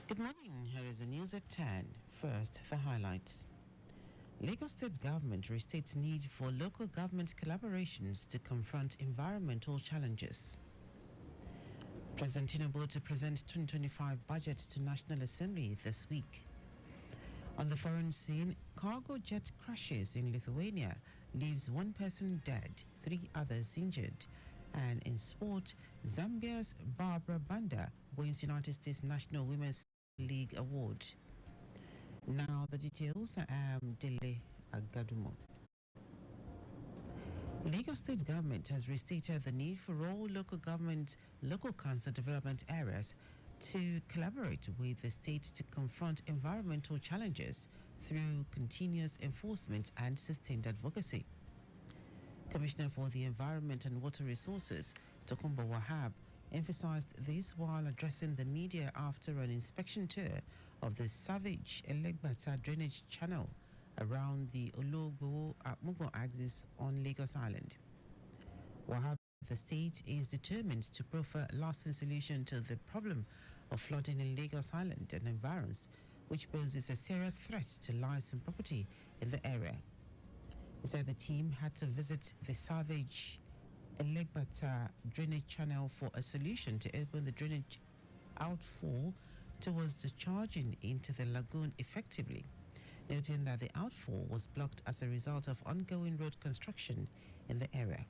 Good morning. Here is the news at 10. First, the highlights. Lagos State government restates need for local government collaborations to confront environmental challenges. President Tinubu to present 2025 budget to National Assembly this week. On the foreign scene, cargo jet crashes in Lithuania leaves one person dead, three others injured. And in sport, Zambia's Barbara Banda wins United States National Women's League Award. Now the details. I am Dele Agadumo. Lagos State government has restated the need for all local council development areas to collaborate with the state to confront environmental challenges through continuous enforcement and sustained advocacy. Commissioner for the Environment and Water Resources, Tokumbo Wahab, emphasized this while addressing the media after an inspection tour of the Savage Elegbata drainage channel around the Ologbo-Mugo axis on Lagos Island. Wahab, the state is determined to proffer a lasting solution to the problem of flooding in Lagos Island and environs, which poses a serious threat to lives and property in the area. He said the team had to visit the Savage Elegbata drainage channel for a solution to open the drainage outfall towards discharging into the lagoon effectively, noting that the outfall was blocked as a result of ongoing road construction in the area.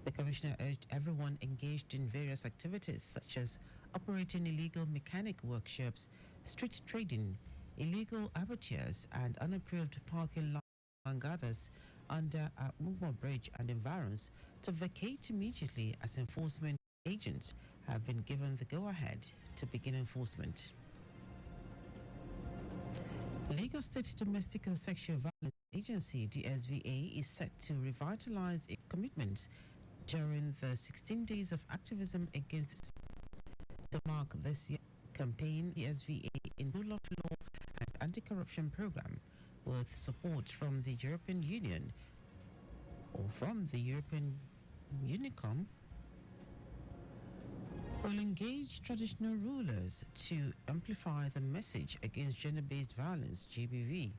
The commissioner urged everyone engaged in various activities such as operating illegal mechanic workshops, street trading, illegal abattoirs, and unapproved parking lots, among others, under Mugmo Bridge and environs to vacate immediately as enforcement agents have been given the go-ahead to begin enforcement. Lagos State Domestic and Sexual Violence Agency (DSVA) is set to revitalize its commitments during the 16 days of activism against to mark this year's campaign. DSVA in rule of law and anti-corruption program with support from the European Union or from the European Unicom will engage traditional rulers to amplify the message against gender-based violence, GBV.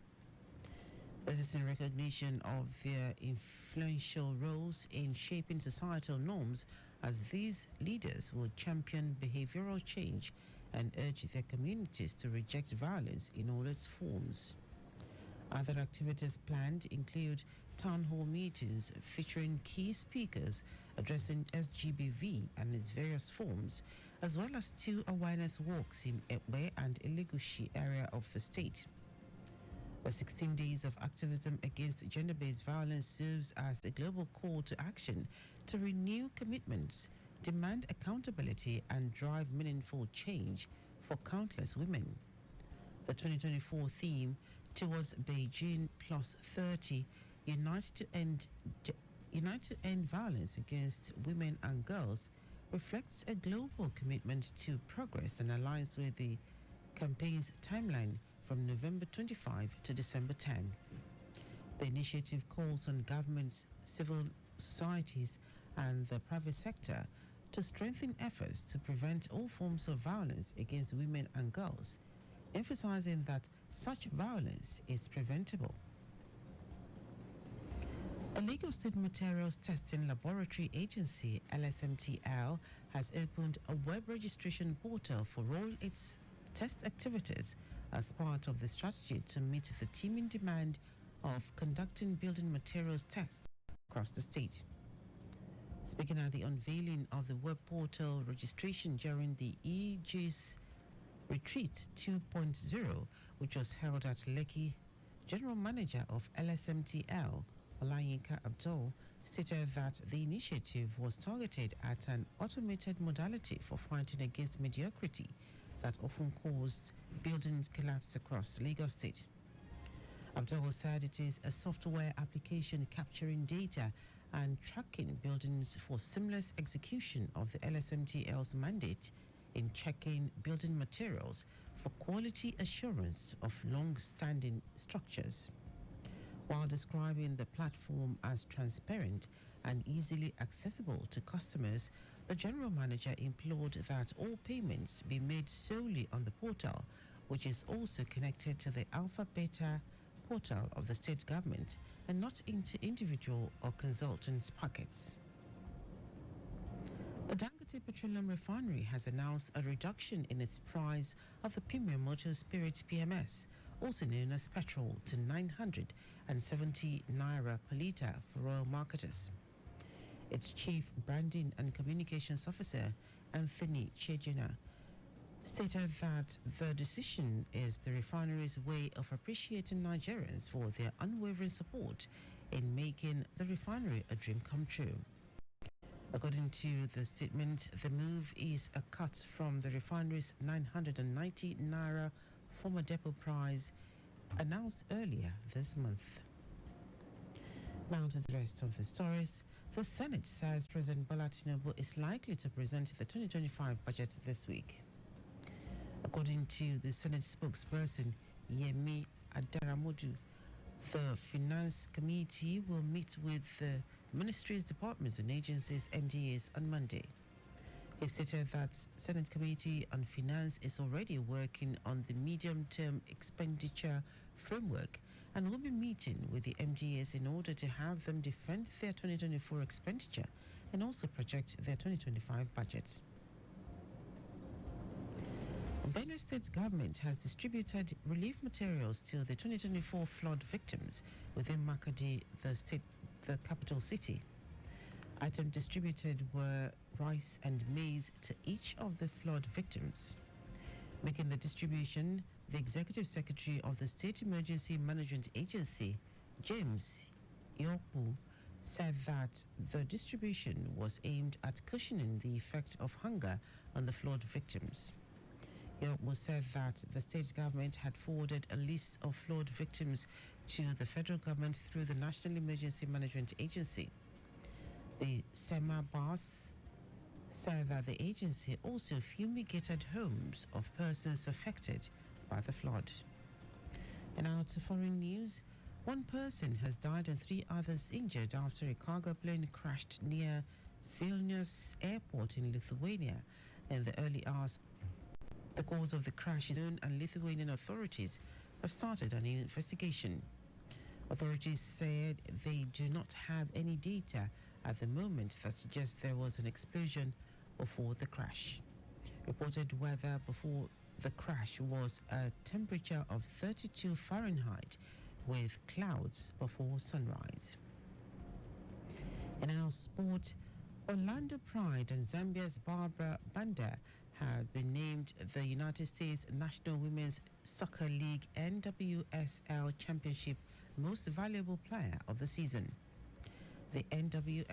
This is in recognition of their influential roles in shaping societal norms, as these leaders will champion behavioral change and urge their communities to reject violence in all its forms. Other activities planned include town hall meetings featuring key speakers addressing SGBV and its various forms, as well as 2 awareness walks in Ekwe and Elegushi area of the state. The 16 days of activism against gender-based violence serves as a global call to action to renew commitments, demand accountability, and drive meaningful change for countless women. The 2024 theme towards Beijing Plus 30, Unite to End Violence Against Women and Girls, reflects a global commitment to progress and aligns with the campaign's timeline from November 25 to December 10. The initiative calls on governments, civil societies, and the private sector to strengthen efforts to prevent all forms of violence against women and girls, emphasizing that such violence is preventable. The Lagos State Materials Testing Laboratory Agency, LSMTL, has opened a web registration portal for all its test activities as part of the strategy to meet the teeming demand of conducting building materials tests across the state. Speaking at the unveiling of the web portal registration during the EG's Retreat 2.0, which was held at Lekki, General Manager of LSMTL, Olayinka Abdul, stated that the initiative was targeted at an automated modality for fighting against mediocrity that often caused buildings collapse across Lagos State. Abdul said it is a software application capturing data and tracking buildings for seamless execution of the LSMTL's mandate in checking building materials for quality assurance of long-standing structures. While describing the platform as transparent and easily accessible to customers, the general manager implored that all payments be made solely on the portal, which is also connected to the Alpha Beta portal of the state government and not into individual or consultants' pockets. The Dangote Petroleum Refinery has announced a reduction in its price of the premium motor spirit PMS, also known as petrol, to 970 naira per litre for oil marketers. Its chief branding and communications officer, Anthony Chejina, stated that the decision is the refinery's way of appreciating Nigerians for their unwavering support in making the refinery a dream come true. According to the statement, the move is a cut from the refinery's 990 naira former depot price announced earlier this month. Now to the rest of the stories. The Senate says President Bola Tinubu is likely to present the 2025 budget this week. According to the Senate spokesperson, Yemi Adaramodu, the Finance Committee will meet with the Ministries, departments and agencies, MDAs, on Monday. He stated that Senate Committee on Finance is already working on the medium-term expenditure framework and will be meeting with the MDAs in order to have them defend their 2024 expenditure and also project their 2025 budget. Benue State government has distributed relief materials to the 2024 flood victims within Makadi, the capital city. Items distributed were rice and maize to each of the flood victims. Making the distribution, the Executive Secretary of the State Emergency Management Agency, James Yopu, said that the distribution was aimed at cushioning the effect of hunger on the flood victims. Yopu said that the state government had forwarded a list of flood victims to the federal government through the National Emergency Management Agency. The SEMA boss said that the agency also fumigated homes of persons affected by the flood. And now to foreign news. One person has died and 3 others injured after a cargo plane crashed near Vilnius airport in Lithuania in the early hours. The cause of the crash is known and Lithuanian authorities have started an investigation. Authorities said they do not have any data at the moment that suggests there was an explosion before the crash. Reported weather before the crash was a temperature of 32 Fahrenheit with clouds before sunrise. In our sport, Orlando Pride and Zambia's Barbara Banda have been named the United States National Women's Soccer League NWSL Championship Most Valuable Player of the season. The NWSL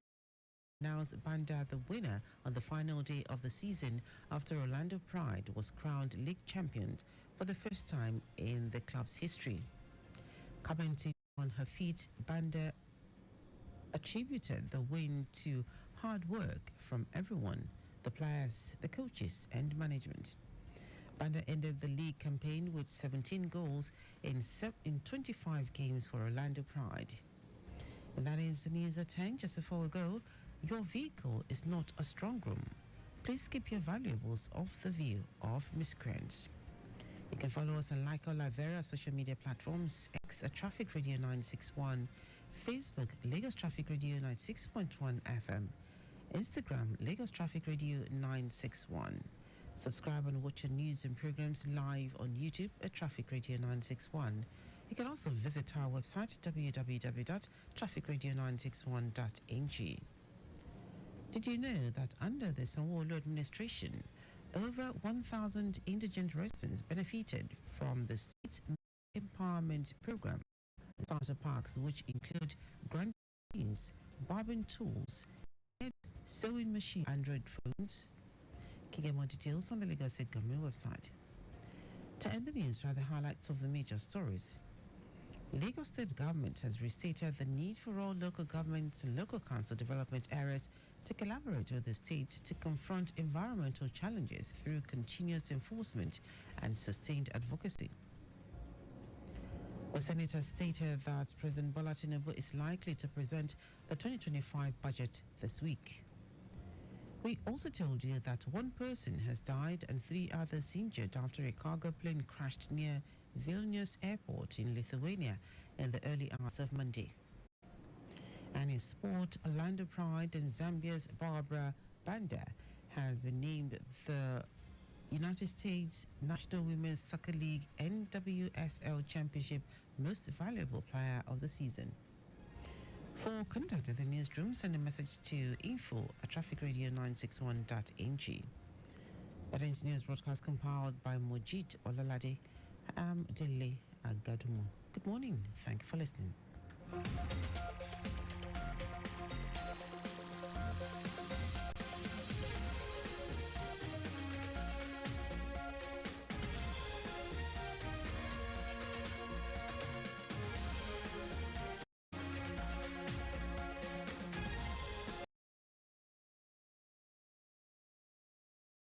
announced Banda the winner on the final day of the season after Orlando Pride was crowned league champion for the first time in the club's history. Commenting on her feat, Banda attributed the win to hard work from everyone, the players, the coaches, and management. Banda ended the league campaign with 17 goals in 25 games for Orlando Pride. And that is the news at 10. Just before we go, your vehicle is not a strong room. Please keep your valuables off the view of miscreants. You can follow us and like all our various social media platforms: X at Traffic Radio 961, Facebook Lagos Traffic Radio 96.1 FM, Instagram Lagos Traffic Radio 961. Subscribe and watch your news and programs live on YouTube at Traffic Radio 961. You can also visit our website www.trafficradio961.ng. Did you know that under the Sanwo-Olu administration, over 1,000 indigent residents benefited from the state's empowerment program and starter parks, which include grant machines, barbing tools, sewing machine, Android phones? You can get more details on the Lagos State Government website. To end the news, are the highlights of the major stories. Lagos State Government has restated the need for all local governments and local council development areas to collaborate with the state to confront environmental challenges through continuous enforcement and sustained advocacy. The Senate has stated that President Bola Tinubu is likely to present the 2025 budget this week. We also told you that one person has died and 3 others injured after a cargo plane crashed near Vilnius Airport in Lithuania in the early hours of Monday. And in sport, Orlando Pride and Zambia's Barbara Banda has been named the United States National Women's Soccer League NWSL Championship Most Valuable Player of the Season. For contact at the newsroom, send a message to info@trafficradio961.ng. That is news broadcast compiled by Mojid Olalade. I'm Dele Agadumo. Good morning. Thank you for listening.